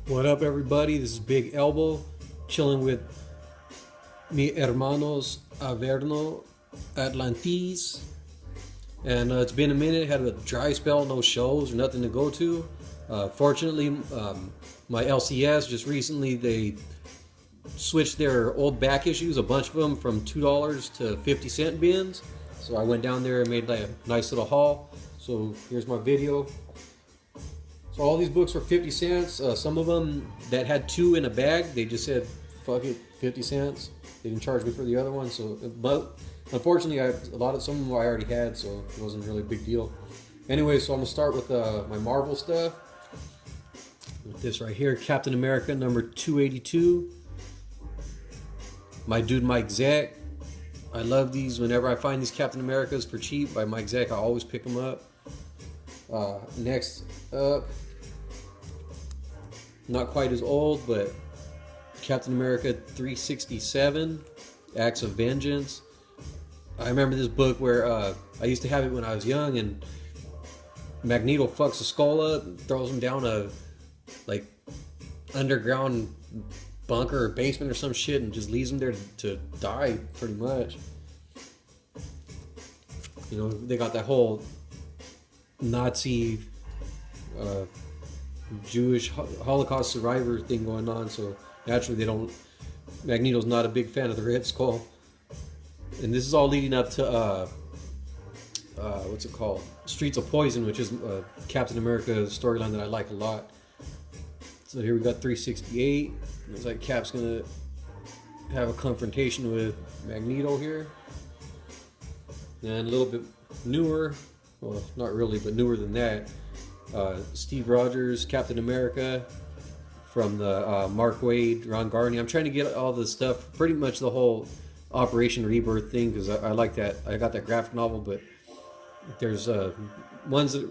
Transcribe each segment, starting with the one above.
What up, everybody? This is Big Elbow, chilling with mi hermanos Averno Atlantis. And it's been a minute, had a dry spell, no shows or nothing to go to. Fortunately, my LCS just recently, they switched their old back issues, a bunch of them, from $2 to 50-cent bins. So I went down there and made like a nice little haul. So here's my video. So all these books were 50 cents. Some of them that had two in a bag, they just said, fuck it, 50 cents. They didn't charge me for the other one. So, but unfortunately, some of them I already had, so it wasn't really a big deal. Anyway, so I'm gonna start with my Marvel stuff. With this right here, Captain America number 282. My dude Mike Zack. I love these. Whenever I find these Captain Americas for cheap by Mike Zack, I always pick them up. Next up, not quite as old, but Captain America 367, Acts of Vengeance. I remember this book where I used to have it when I was young, and Magneto fucks a skull up, and throws him down a like underground bunker or basement or some shit, and just leaves him there to die pretty much. You know, they got that whole Nazi Jewish Holocaust survivor thing going on, so naturally Magneto's not a big fan of the Red Skull. And this is all leading up to what's it called, Streets of Poison, which is Captain America's storyline that I like a lot. So here we got 368. Looks like Cap's gonna have a confrontation with Magneto here. And a little bit newer, well, not really, but newer than that, Steve Rogers, Captain America, from the Mark Waid, Ron Garney. I'm trying to get all the stuff, pretty much the whole Operation Rebirth thing, because I like that. I got that graphic novel, but there's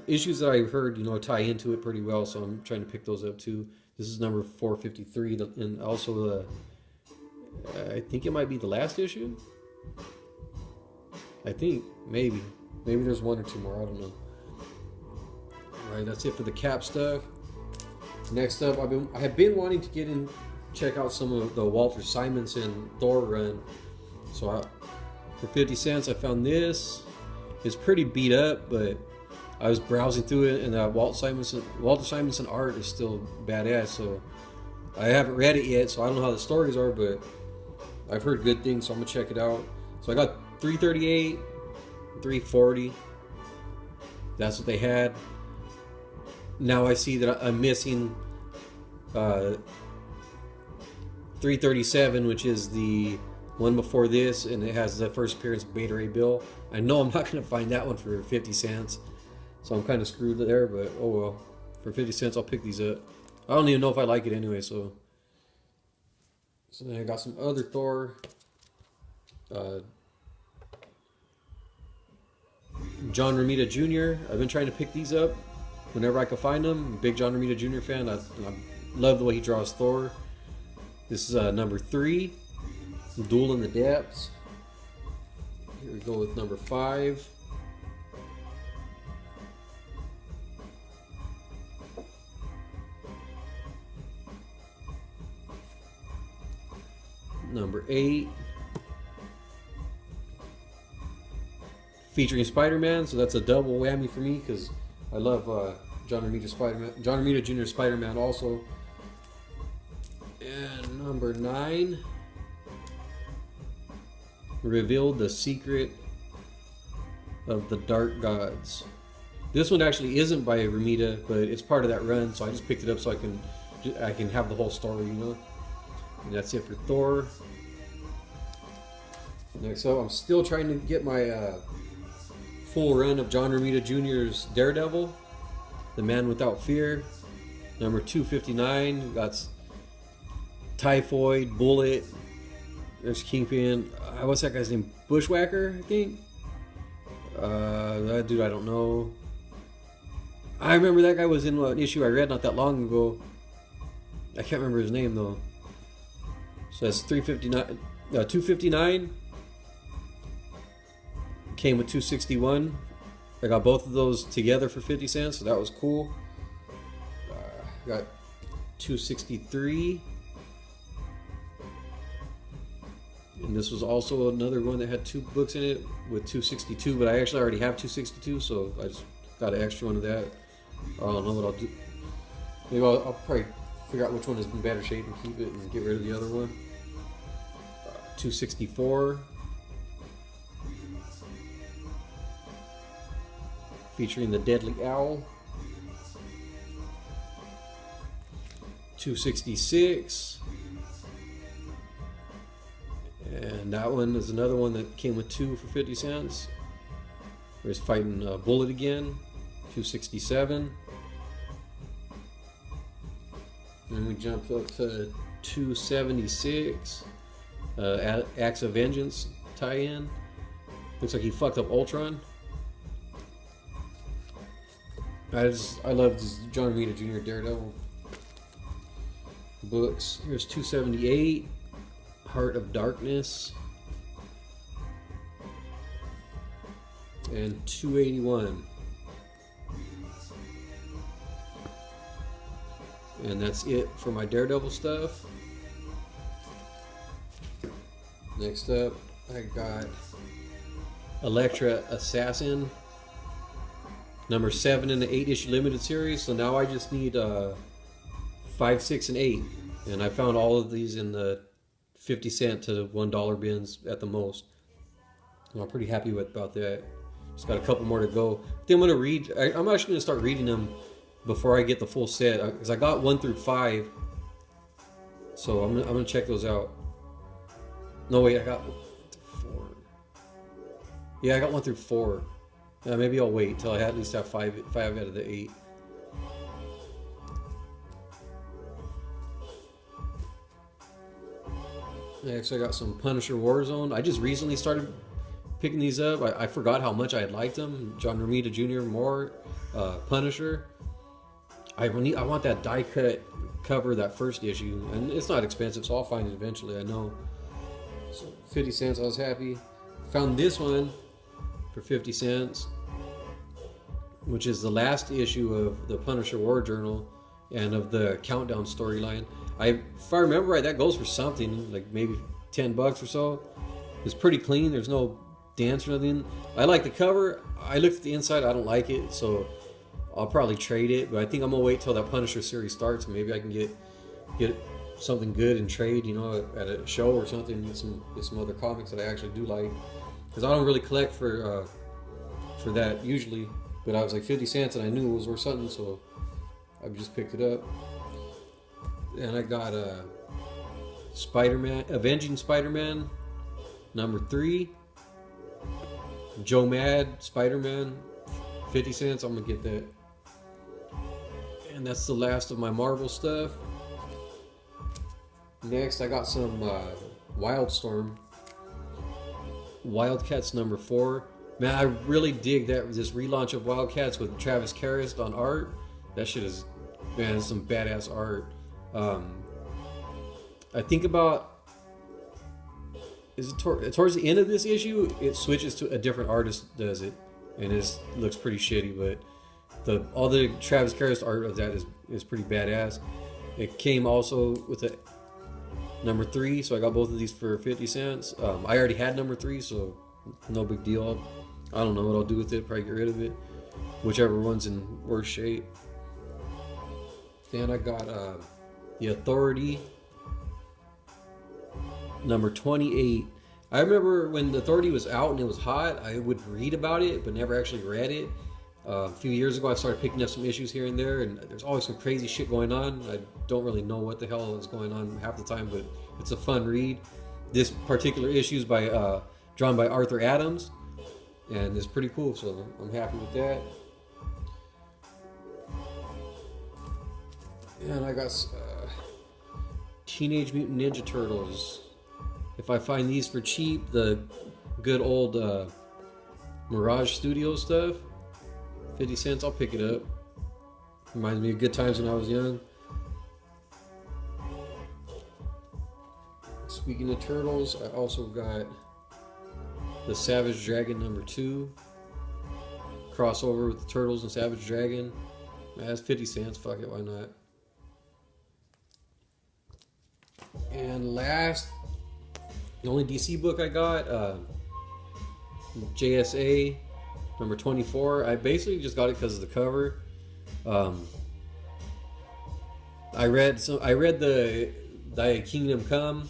issues that I heard, tie into it pretty well, so I'm trying to pick those up too. This is number 453, and also I think it might be the last issue. I think, maybe there's one or two more, I don't know. Alright, that's it for the Cap stuff. Next up, I have been wanting to check out some of the Walter Simonson Thor run. So for 50 cents, I found this. It's pretty beat up, but I was browsing through it, and Walter Simonson art is still badass. So I haven't read it yet, so I don't know how the stories are, but I've heard good things, so I'm gonna check it out. So I got 338, 340. That's what they had. Now I see that I'm missing 337, which is the one before this, and it has the first appearance of Beta Ray Bill. I know I'm not going to find that one for 50 cents, so I'm kind of screwed there, but oh well. For 50 cents, I'll pick these up. I don't even know if I like it anyway, so then I got some other Thor. John Romita Jr. I've been trying to pick these up whenever I can find them. I'm a big John Romita Jr. fan. I love the way he draws Thor. This is number 3, Duel in the Depths. Here we go with number 5. Number 8. Featuring Spider-Man, so that's a double whammy for me because I love John Romita Jr. Spider-Man also. And number 9, Revealed the Secret of the Dark Gods. This one actually isn't by Romita, but it's part of that run, so I just picked it up so I can have the whole story, And that's it for Thor. Next up, I'm still trying to get my full run of John Romita Jr.'s Daredevil, The Man Without Fear. Number 259, got Typhoid, Bullet, there's Kingpin, what's that guy's name? Bushwhacker, I think? That dude, I don't know. I remember that guy was in an issue I read not that long ago. I can't remember his name though. So that's 259. Came with 261. I got both of those together for 50 cents, so that was cool. Got 263. And this was also another one that had 2 books in it with 262, but I actually already have 262, so I just got an extra one of that. I don't know what I'll do. Maybe I'll probably figure out which one is in better shape and keep it and get rid of the other one. 264. Featuring the Deadly Owl. 266. And that one is another one that came with 2 for 50 cents. We're fighting Bullet again. 267. And we jump up to 276. Acts of Vengeance tie-in. Looks like he fucked up Ultron. I love this John Romita Jr. Daredevil books. Here's 278. Heart of Darkness. And 281. And that's it for my Daredevil stuff. Next up, I got Elektra Assassin, number 7 in the 8-issue limited series. So now I just need 5, 6, and 8. And I found all of these in the 50-cent to $1 bins at the most. And I'm pretty happy about that. Just got a couple more to go. I think I'm gonna read. I'm actually gonna start reading them before I get the full set, because I got 1 through 5. So I'm gonna check those out. No wait, I got 1 through 4. Yeah, I got 1 through 4. Maybe I'll wait till I at least have 5 out of the 8. Next, I got some Punisher Warzone. I just recently started picking these up. I forgot how much I had liked them. John Romita Jr. more, Punisher. I want that die cut cover, that first issue, and it's not expensive, so I'll find it eventually. I know. So 50 cents, I was happy. Found this one for 50 cents, which is the last issue of the Punisher War Journal and of the Countdown storyline. If I remember right, that goes for something like maybe $10 or so. It's pretty clean. There's no dance or nothing. I like the cover. I looked at the inside. I don't like it, so I'll probably trade it. But I think I'm gonna wait till that Punisher series starts. Maybe I can get something good and trade, you know, at a show or something. Get some other comics that I actually do like, because I don't really collect for that usually. But I was like 50 cents, and I knew it was worth something, so I just picked it up. And I got Spider-Man, Avenging Spider-Man, number 3. Joe Mad, Spider-Man, 50 cents. I'm gonna get that. And that's the last of my Marvel stuff. Next, I got some Wildstorm, Wildcats number 4. Man, I really dig this relaunch of Wildcats with Travis Karras on art. That shit is, man, it's some badass art. I think about, towards the end of this issue, it switches to a different artist does it, and it looks pretty shitty, but all the Travis Karras art of that is pretty badass. It came also with a number 3, so I got both of these for 50 cents. I already had number 3, so no big deal. I don't know what I'll do with it, probably get rid of it, whichever one's in worse shape. Then I got The Authority, number 28. I remember when The Authority was out and it was hot, I would read about it, but never actually read it. A few years ago, I started picking up some issues here and there, and there's always some crazy shit going on. I don't really know what the hell is going on half the time, but it's a fun read. This particular issue is drawn by Arthur Adams, and it's pretty cool, so I'm happy with that. And I got Teenage Mutant Ninja Turtles. If I find these for cheap, the good old Mirage Studio stuff, 50 cents, I'll pick it up. Reminds me of good times when I was young. Speaking of turtles, I also got the Savage Dragon number 2. Crossover with the Turtles and Savage Dragon. That's 50 cents, fuck it, why not? And last, the only DC book I got, JSA number 24. I basically just got it because of the cover. I read the Thy Kingdom Come,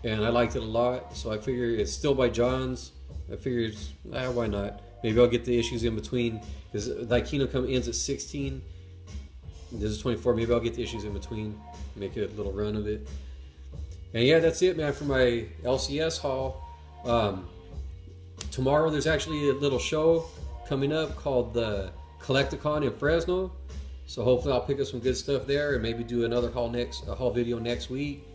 and I liked it a lot. So I figure it's still by Johns. I figured, why not? Maybe I'll get the issues in between, because Thy Kingdom Come ends at 16. This is 24. Maybe I'll get the issues in between, make a little run of it. And yeah, that's it, man, for my LCS haul. Tomorrow there's actually a little show coming up called the Collecticon in Fresno. So hopefully I'll pick up some good stuff there and maybe do another haul video next week.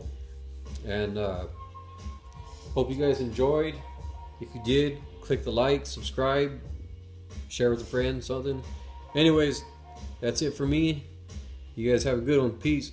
And hope you guys enjoyed. If you did, click the like, subscribe, share with a friend, something. Anyways, that's it for me. You guys have a good one. Peace.